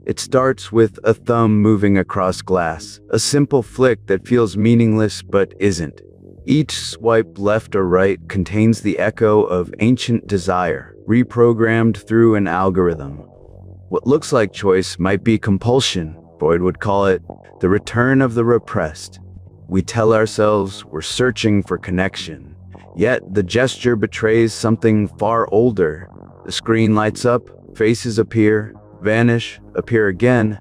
It starts with a thumb moving across glass, a simple flick that feels meaningless but isn't. Each swipe left or right contains the echo of ancient desire, reprogrammed through an algorithm. What looks like choice might be compulsion. Freud would call it the return of the repressed. We tell ourselves we're searching for connection, yet the gesture betrays something far older. The screen lights up, faces appear, vanish, appear again,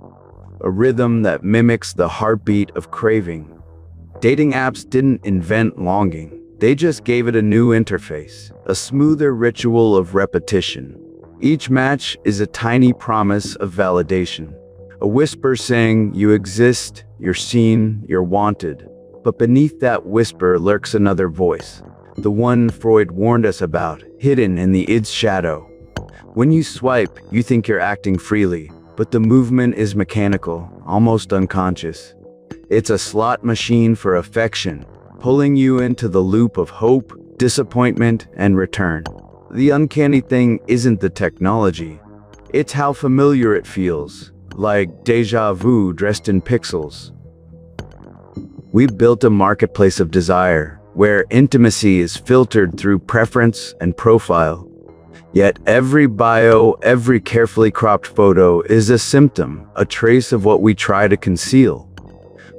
a rhythm that mimics the heartbeat of craving. Dating apps didn't invent longing, they just gave it a new interface, a smoother ritual of repetition. Each match is a tiny promise of validation, a whisper saying you exist, you're seen, you're wanted. But beneath that whisper lurks another voice, the one Freud warned us about, hidden in the id's shadow. When you swipe, you think you're acting freely, but the movement is mechanical, almost unconscious. It's a slot machine for affection, pulling you into the loop of hope, disappointment, and return. The uncanny thing isn't the technology, it's how familiar it feels, like déjà vu dressed in pixels. We've built a marketplace of desire, where intimacy is filtered through preference and profile. Yet every bio, every carefully cropped photo is a symptom, a trace of what we try to conceal.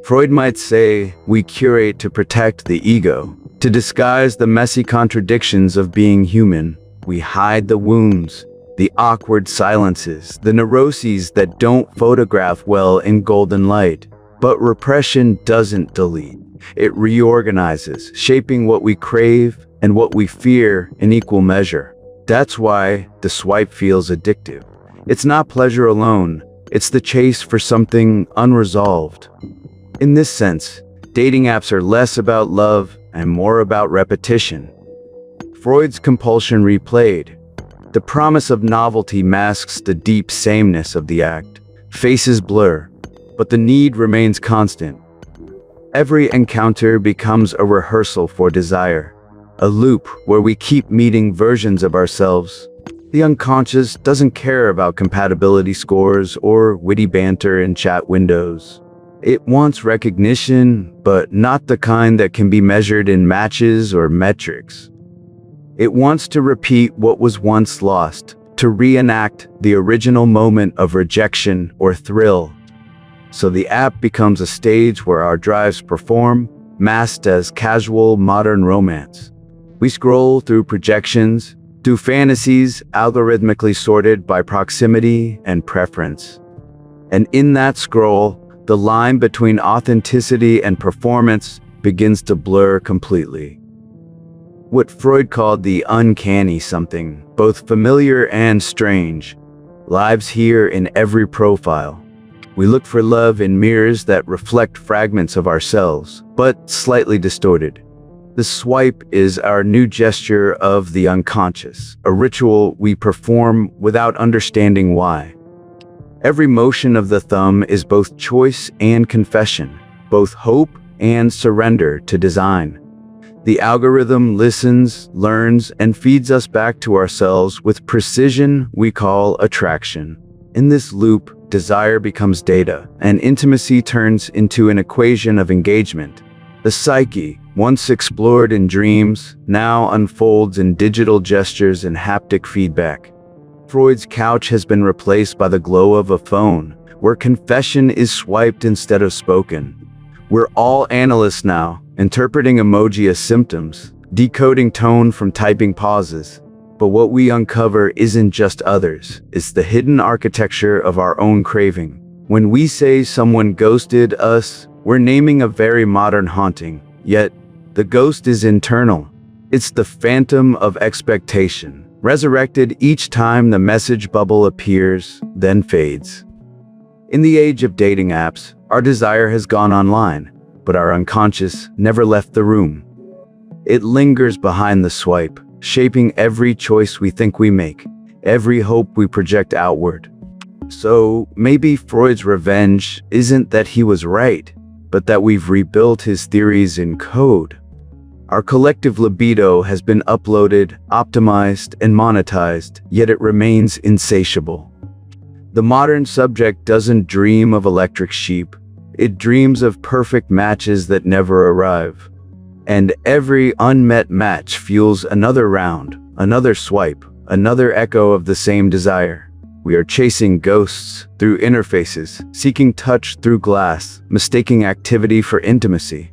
Freud might say we curate to protect the ego, to disguise the messy contradictions of being human. We hide the wounds, the awkward silences, the neuroses that don't photograph well in golden light. But repression doesn't delete. It reorganizes, shaping what we crave and what we fear in equal measure. That's why the swipe feels addictive. It's not pleasure alone, it's the chase for something unresolved. In this sense, dating apps are less about love and more about repetition. Freud's compulsion replayed. The promise of novelty masks the deep sameness of the act. Faces blur, but the need remains constant. Every encounter becomes a rehearsal for desire, a loop where we keep meeting versions of ourselves. The unconscious doesn't care about compatibility scores or witty banter in chat windows. It wants recognition, but not the kind that can be measured in matches or metrics. It wants to repeat what was once lost, to reenact the original moment of rejection or thrill. So the app becomes a stage where our drives perform, masked as casual modern romance. We scroll through projections, through fantasies algorithmically sorted by proximity and preference. And in that scroll, the line between authenticity and performance begins to blur completely. What Freud called the uncanny something, both familiar and strange, lives here in every profile. We look for love in mirrors that reflect fragments of ourselves, but slightly distorted. The swipe is our new gesture of the unconscious, a ritual we perform without understanding why. Every motion of the thumb is both choice and confession, both hope and surrender to design. The algorithm listens, learns, and feeds us back to ourselves with precision we call attraction. In this loop, desire becomes data, and intimacy turns into an equation of engagement. The psyche, once explored in dreams, now unfolds in digital gestures and haptic feedback. Freud's couch has been replaced by the glow of a phone, where confession is swiped instead of spoken. We're all analysts now, interpreting emoji as symptoms, decoding tone from typing pauses. But what we uncover isn't just others, it's the hidden architecture of our own craving. When we say someone ghosted us, we're naming a very modern haunting, yet the ghost is internal. It's the phantom of expectation, resurrected each time the message bubble appears, then fades. In the age of dating apps, our desire has gone online, but our unconscious never left the room. It lingers behind the swipe, shaping every choice we think we make, every hope we project outward. So maybe Freud's revenge isn't that he was right, but that we've rebuilt his theories in code. Our collective libido has been uploaded, optimized, and monetized, yet it remains insatiable. The modern subject doesn't dream of electric sheep. It dreams of perfect matches that never arrive. And every unmet match fuels another round, another swipe, another echo of the same desire. We are chasing ghosts through interfaces, seeking touch through glass, mistaking activity for intimacy.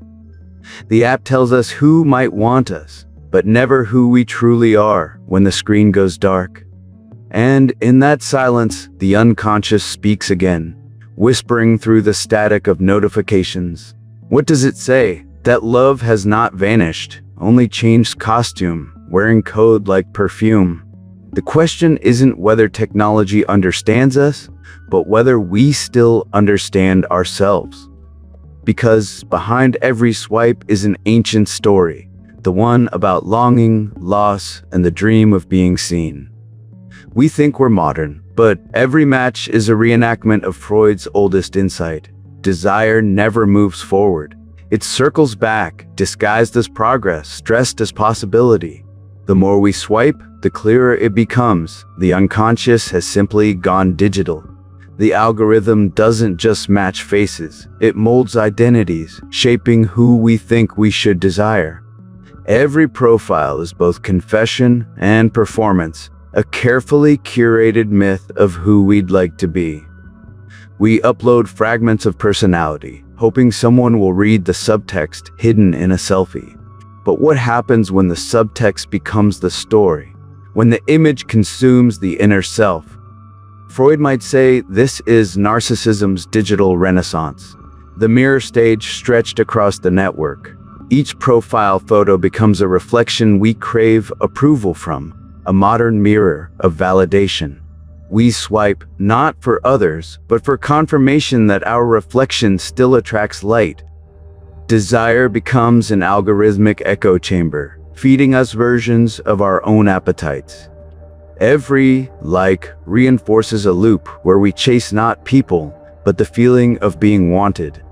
The app tells us who might want us, but never who we truly are when the screen goes dark. And in that silence, the unconscious speaks again, whispering through the static of notifications. What does it say? That love has not vanished, only changed costume, wearing code like perfume. The question isn't whether technology understands us, but whether we still understand ourselves. Because behind every swipe is an ancient story, the one about longing, loss, and the dream of being seen. We think we're modern, but every match is a reenactment of Freud's oldest insight. Desire never moves forward. It circles back, disguised as progress, dressed as possibility. The more we swipe, the clearer it becomes. The unconscious has simply gone digital. The algorithm doesn't just match faces, it molds identities, shaping who we think we should desire. Every profile is both confession and performance, a carefully curated myth of who we'd like to be. We upload fragments of personality, hoping someone will read the subtext hidden in a selfie. But what happens when the subtext becomes the story? When the image consumes the inner self? Freud might say this is narcissism's digital renaissance. The mirror stage stretched across the network. Each profile photo becomes a reflection we crave approval from, a modern mirror of validation. We swipe not for others, but for confirmation that our reflection still attracts light. Desire becomes an algorithmic echo chamber, feeding us versions of our own appetites. Every like reinforces a loop where we chase not people, but the feeling of being wanted.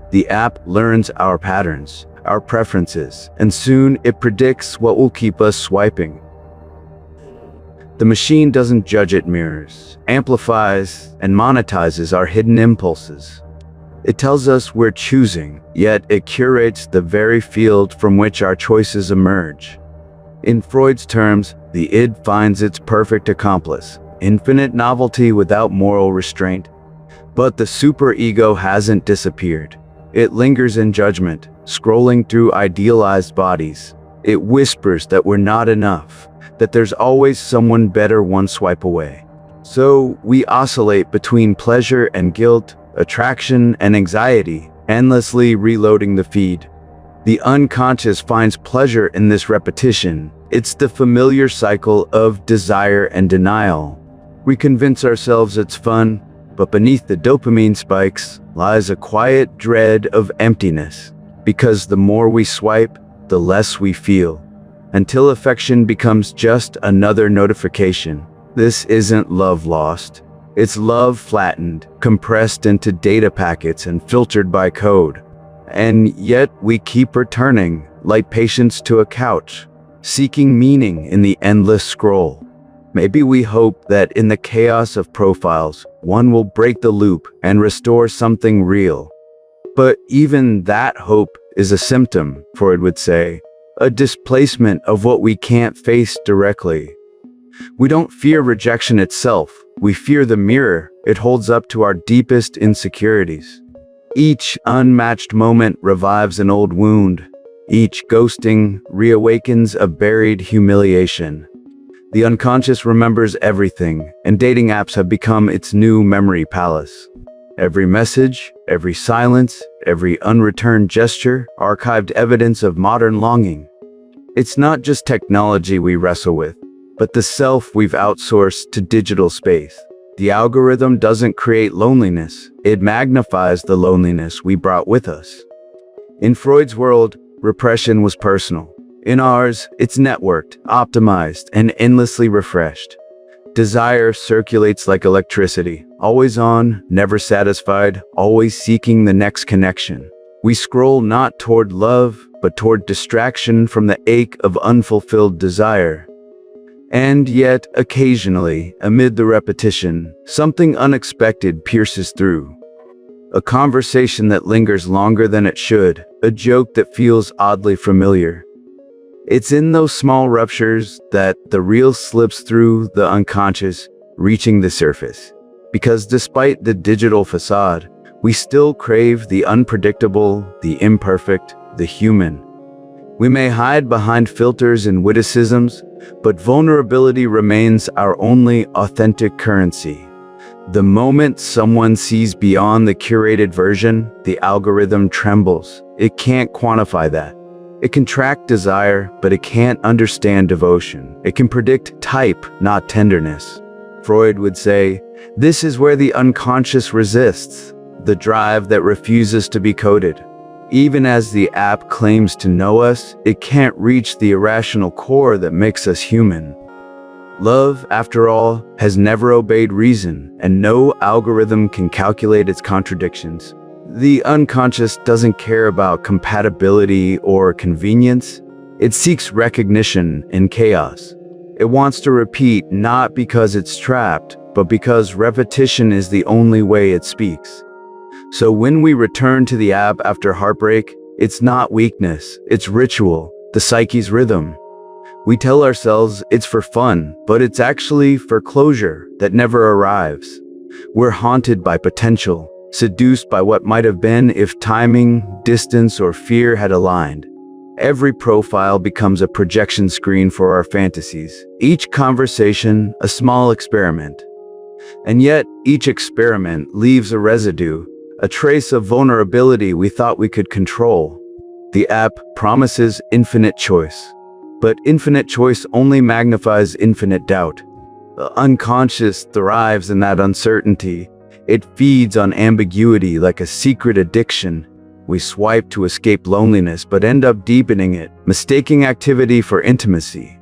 The app learns our patterns, our preferences, and soon it predicts what will keep us swiping. The machine doesn't judge, it mirrors, amplifies, and monetizes our hidden impulses. It tells us we're choosing, yet it curates the very field from which our choices emerge. In Freud's terms, the id finds its perfect accomplice, infinite novelty without moral restraint. But the superego hasn't disappeared. It lingers in judgment, scrolling through idealized bodies. It whispers that we're not enough, that there's always someone better one swipe away. So we oscillate between pleasure and guilt, attraction and anxiety, endlessly reloading the feed. The unconscious finds pleasure in this repetition. It's the familiar cycle of desire and denial. We convince ourselves it's fun, but beneath the dopamine spikes lies a quiet dread of emptiness. Because the more we swipe, the less we feel, until affection becomes just another notification. This isn't love lost. It's love flattened, compressed into data packets and filtered by code. And yet we keep returning, like patients to a couch, seeking meaning in the endless scroll. Maybe we hope that in the chaos of profiles, one will break the loop and restore something real. But even that hope is a symptom, Freud would say, a displacement of what we can't face directly. We don't fear rejection itself, we fear the mirror it holds up to our deepest insecurities. Each unmatched moment revives an old wound. Each ghosting reawakens a buried humiliation. The unconscious remembers everything, and dating apps have become its new memory palace. Every message, every silence, every unreturned gesture, archived evidence of modern longing. It's not just technology we wrestle with, but the self we've outsourced to digital space. The algorithm doesn't create loneliness, it magnifies the loneliness we brought with us. In Freud's world, repression was personal. In ours, it's networked, optimized, and endlessly refreshed. Desire circulates like electricity, always on, never satisfied, always seeking the next connection. We scroll not toward love, but toward distraction from the ache of unfulfilled desire. And yet, occasionally, amid the repetition, something unexpected pierces through. A conversation that lingers longer than it should, a joke that feels oddly familiar. It's in those small ruptures that the real slips through the unconscious, reaching the surface. Because despite the digital facade, we still crave the unpredictable, the imperfect, the human. We may hide behind filters and witticisms, but vulnerability remains our only authentic currency. The moment someone sees beyond the curated version, the algorithm trembles. It can't quantify that. It can track desire, but it can't understand devotion. It can predict type, not tenderness. Freud would say, this is where the unconscious resists, the drive that refuses to be coded. Even as the app claims to know us, it can't reach the irrational core that makes us human. Love, after all, has never obeyed reason, and no algorithm can calculate its contradictions. The unconscious doesn't care about compatibility or convenience. It seeks recognition in chaos. It wants to repeat not because it's trapped, but because repetition is the only way it speaks. So when we return to the app after heartbreak, it's not weakness, it's ritual, the psyche's rhythm. We tell ourselves it's for fun, but it's actually for closure that never arrives. We're haunted by potential, seduced by what might have been if timing, distance, or fear had aligned. Every profile becomes a projection screen for our fantasies, each conversation a small experiment. And yet, each experiment leaves a residue, a trace of vulnerability we thought we could control. The app promises infinite choice, but infinite choice only magnifies infinite doubt. The unconscious thrives in that uncertainty. It feeds on ambiguity like a secret addiction. We swipe to escape loneliness but end up deepening it, mistaking activity for intimacy.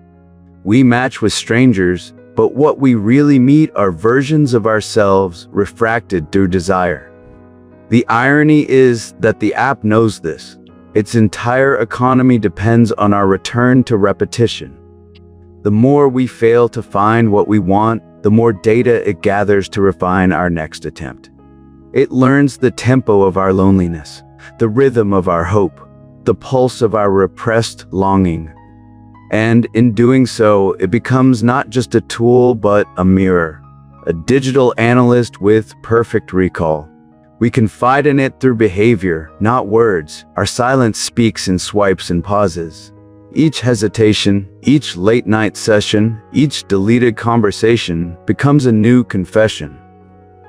We match with strangers, but what we really meet are versions of ourselves refracted through desire. The irony is that the app knows this. Its entire economy depends on our return to repetition. The more we fail to find what we want, the more data it gathers to refine our next attempt. It learns the tempo of our loneliness, the rhythm of our hope, the pulse of our repressed longing. And in doing so, it becomes not just a tool, but a mirror, a digital analyst with perfect recall. We confide in it through behavior, not words. Our silence speaks in swipes and pauses. Each hesitation, each late-night session, each deleted conversation becomes a new confession.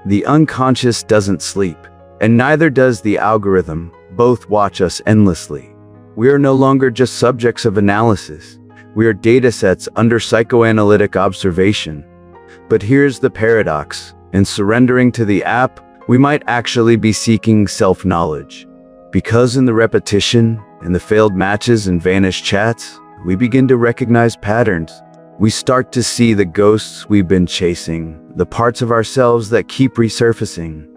The unconscious doesn't sleep, and neither does the algorithm. Both watch us endlessly. We are no longer just subjects of analysis. We are datasets under psychoanalytic observation. But here's the paradox. In surrendering to the app, we might actually be seeking self-knowledge. Because in the repetition, in the failed matches and vanished chats, we begin to recognize patterns. We start to see the ghosts we've been chasing, the parts of ourselves that keep resurfacing.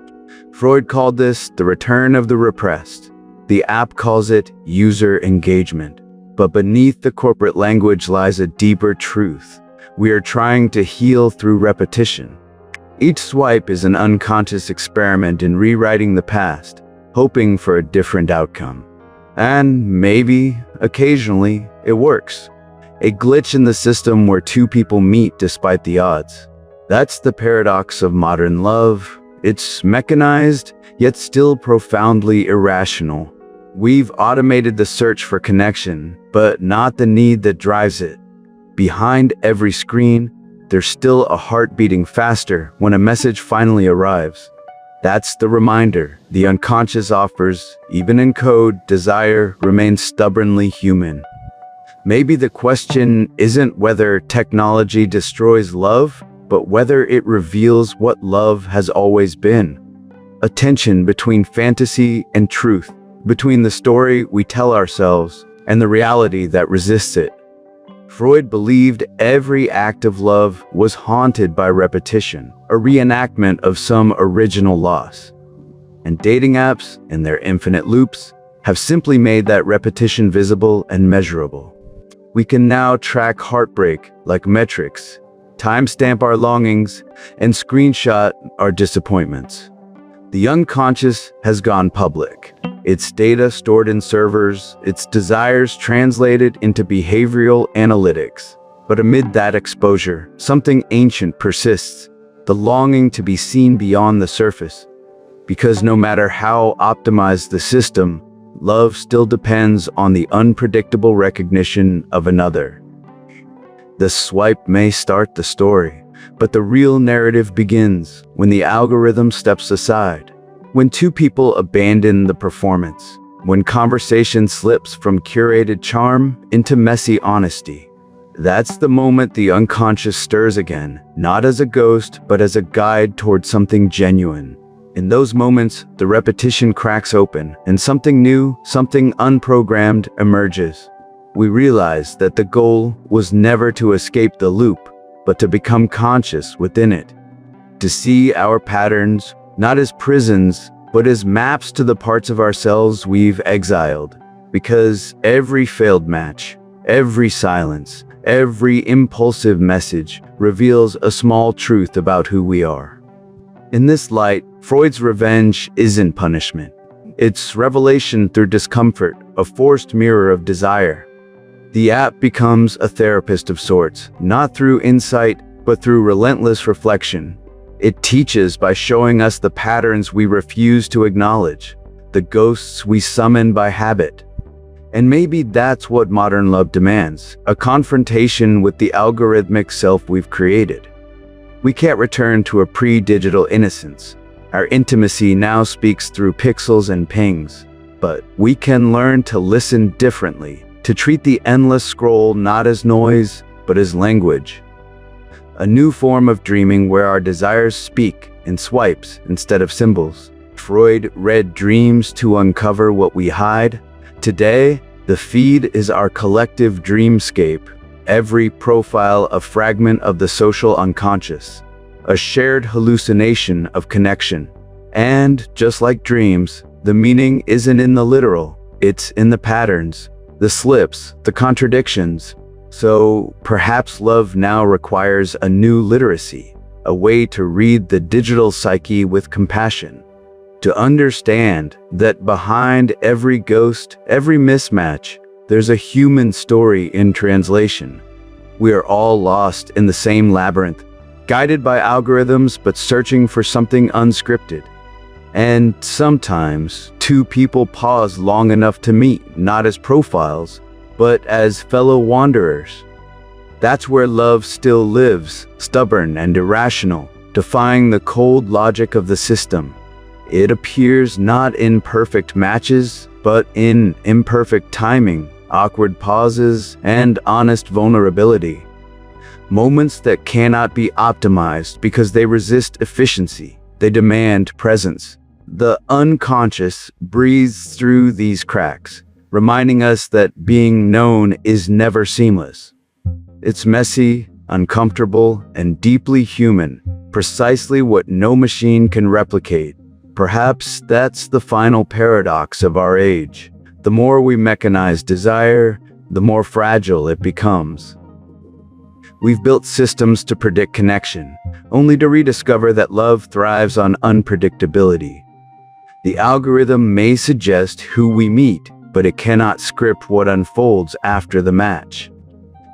Freud called this the return of the repressed. The app calls it user engagement. But beneath the corporate language lies a deeper truth. We are trying to heal through repetition. Each swipe is an unconscious experiment in rewriting the past, hoping for a different outcome. And maybe, occasionally, it works. A glitch in the system where two people meet despite the odds. That's the paradox of modern love. It's mechanized, yet still profoundly irrational. We've automated the search for connection, but not the need that drives it. Behind every screen, there's still a heart beating faster when a message finally arrives. That's the reminder the unconscious offers, even in code. Desire remains stubbornly human. Maybe the question isn't whether technology destroys love, but whether it reveals what love has always been. A tension between fantasy and truth, between the story we tell ourselves and the reality that resists it. Freud believed every act of love was haunted by repetition, a reenactment of some original loss. And dating apps, in their infinite loops, have simply made that repetition visible and measurable. We can now track heartbreak like metrics, timestamp our longings, and screenshot our disappointments. The unconscious has gone public. Its data stored in servers, its desires translated into behavioral analytics. But amid that exposure, something ancient persists, the longing to be seen beyond the surface. Because no matter how optimized the system, love still depends on the unpredictable recognition of another. The swipe may start the story, but the real narrative begins when the algorithm steps aside, when two people abandon the performance, when conversation slips from curated charm into messy honesty. That's the moment the unconscious stirs again, not as a ghost, but as a guide toward something genuine. In those moments, the repetition cracks open, and something new, something unprogrammed emerges. We realize that the goal was never to escape the loop, but to become conscious within it. To see our patterns, not as prisons, but as maps to the parts of ourselves we've exiled. Because every failed match, every silence, every impulsive message reveals a small truth about who we are. In this light, Freud's revenge isn't punishment. It's revelation through discomfort, a forced mirror of desire. The app becomes a therapist of sorts, not through insight, but through relentless reflection. It teaches by showing us the patterns we refuse to acknowledge, the ghosts we summon by habit. And maybe that's what modern love demands, a confrontation with the algorithmic self we've created. We can't return to a pre-digital innocence. Our intimacy now speaks through pixels and pings. But we can learn to listen differently, to treat the endless scroll not as noise, but as language. A new form of dreaming where our desires speak in swipes instead of symbols. Freud read dreams to uncover what we hide. Today, the feed is our collective dreamscape, every profile a fragment of the social unconscious, a shared hallucination of connection. And, just like dreams, the meaning isn't in the literal, it's in the patterns, the slips, the contradictions. So, perhaps love now requires a new literacy, a way to read the digital psyche with compassion. To understand that behind every ghost, every mismatch, there's a human story in translation. We are all lost in the same labyrinth, guided by algorithms but searching for something unscripted. And sometimes, two people pause long enough to meet, not as profiles, but as fellow wanderers. That's where love still lives, stubborn and irrational, defying the cold logic of the system. It appears not in perfect matches, but in imperfect timing, awkward pauses, and honest vulnerability. Moments that cannot be optimized because they resist efficiency. They demand presence. The unconscious breathes through these cracks, reminding us that being known is never seamless. It's messy, uncomfortable, and deeply human, precisely what no machine can replicate. Perhaps that's the final paradox of our age. The more we mechanize desire, the more fragile it becomes. We've built systems to predict connection, only to rediscover that love thrives on unpredictability. The algorithm may suggest who we meet, but it cannot script what unfolds after the match.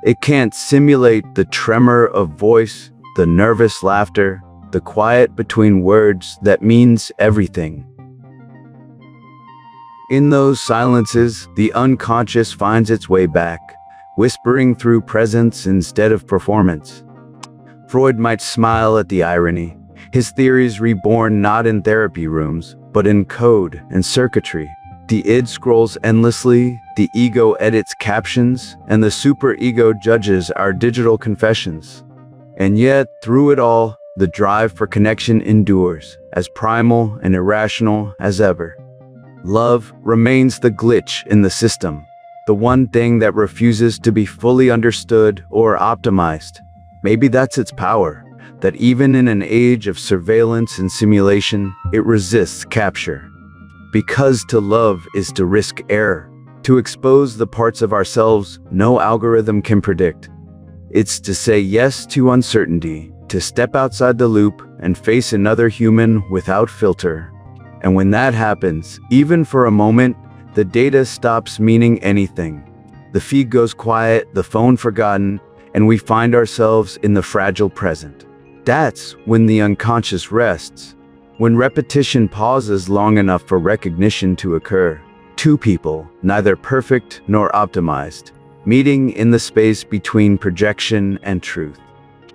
It can't simulate the tremor of voice, the nervous laughter, the quiet between words that means everything. In those silences, the unconscious finds its way back, whispering through presence instead of performance. Freud might smile at the irony, his theories reborn not in therapy rooms, but in code and circuitry. The id scrolls endlessly, the ego edits captions, and the superego judges our digital confessions. And yet, through it all, the drive for connection endures, as primal and irrational as ever. Love remains the glitch in the system, the one thing that refuses to be fully understood or optimized. Maybe that's its power, that even in an age of surveillance and simulation, it resists capture. Because to love is to risk error, to expose the parts of ourselves no algorithm can predict. It's to say yes to uncertainty, to step outside the loop and face another human without filter. And when that happens, even for a moment, the data stops meaning anything. The feed goes quiet, the phone forgotten, and we find ourselves in the fragile present. That's when the unconscious rests, when repetition pauses long enough for recognition to occur. Two people, neither perfect nor optimized, meeting in the space between projection and truth.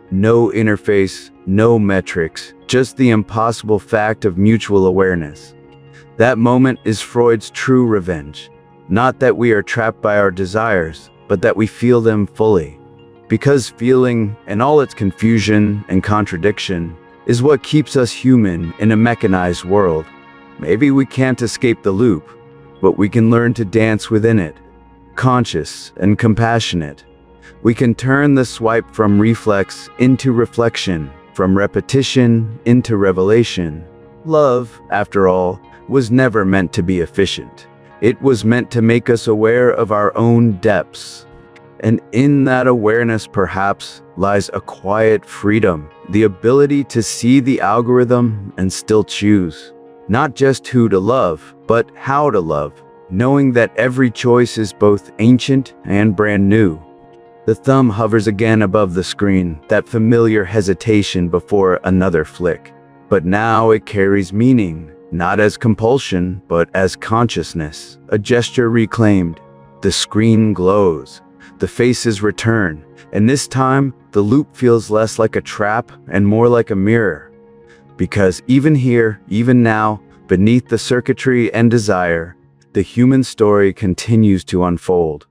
No interface, no metrics, just the impossible fact of mutual awareness. That moment is Freud's true revenge. Not that we are trapped by our desires, but that we feel them fully. Because feeling, and all its confusion and contradiction, is what keeps us human in a mechanized world. Maybe we can't escape the loop, but we can learn to dance within it, conscious and compassionate. We can turn the swipe from reflex into reflection, from repetition into revelation. Love, after all, was never meant to be efficient. It was meant to make us aware of our own depths. And in that awareness, perhaps, lies a quiet freedom, the ability to see the algorithm and still choose. Not just who to love, but how to love, knowing that every choice is both ancient and brand new. The thumb hovers again above the screen, that familiar hesitation before another flick. But now it carries meaning, not as compulsion, but as consciousness, a gesture reclaimed. The screen glows, the faces return, and this time, the loop feels less like a trap and more like a mirror. Because even here, even now, beneath the circuitry and desire, the human story continues to unfold.